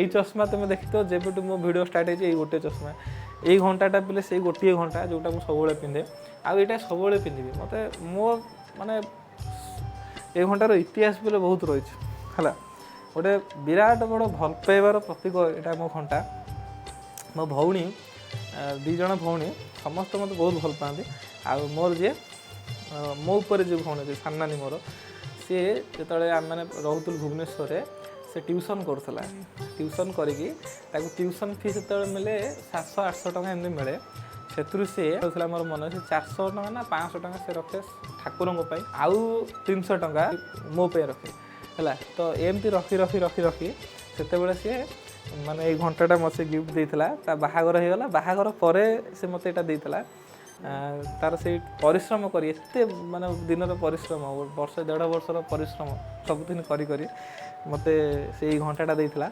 এই চশমা তুমি দেখি তো যেবেଠୁ ମୋ ଭିଡ଼ିଓ ଷ୍ଟାର୍ଟ ହେଇଛି ଏଇ ଗୋଟେ ଚଷମା ଏଇ ଘଣ୍ଟାଟା ପିଲେ ସେଇ ଗୋଟିଏ ଘଣ୍ଟା ଯେଉଁଟା ମୁଁ ସବୁବେଳେ ପିନ୍ଧେ ଆଉ ଏଇଟା ସବୁବେଳେ ପିନ୍ଧିବି ମୋତେ ମୋ ମାନେ এই ঘণ্টার ইতিহাস বলে বহুত রয়েছে হ্যাঁ গোটে বিরাট বড় ভাল পাইবার প্রতীক এটা মো ঘণ্টা মো ভৌণী দুই জন ভৌণী সমস্ত মতো বহুত ভাল পাতে মোর যে মো উপরে যে ভৌণী আছে সান্নানী মোর সি যেতবে আমি রহুলু ভুবনেশ্বরে সে টিউশন করুলা টিউশন করিকি তাকে টিউশন ফি যেতবে মিলে 700-800 টাকা এমনি মিলে ସେଥିରୁ ସେ ଥିଲା ମୋର ମନେ ଅଛି 400 ଟଙ୍କା ନା 500 ଟଙ୍କା ସେ ରଖେ ଠାକୁରଙ୍କ ପାଇଁ ଆଉ 300 ଟଙ୍କା ମୋ ପାଇଁ ରଖେ ହେଲା ତ ଏମିତି ରଖି ରଖି ରଖି ରଖି ସେତେବେଳେ ସିଏ ମାନେ ଏଇ ଘଣ୍ଟାଟା ମୋତେ ଗିଫ୍ଟ ଦେଇଥିଲା ତା ବାହାଘର ହେଇଗଲା ବାହାଘର ପରେ ସେ ମୋତେ ଏଇଟା ଦେଇଥିଲା ତାର ସେଇ ପରିଶ୍ରମ କରି ଏତେ ମାନେ ଦିନର ପରିଶ୍ରମ ବର୍ଷ 1.5 ବର୍ଷର ପରିଶ୍ରମ ସବୁଦିନ କରି କରି ମୋତେ ସେଇ ଘଣ୍ଟାଟା ଦେଇଥିଲା।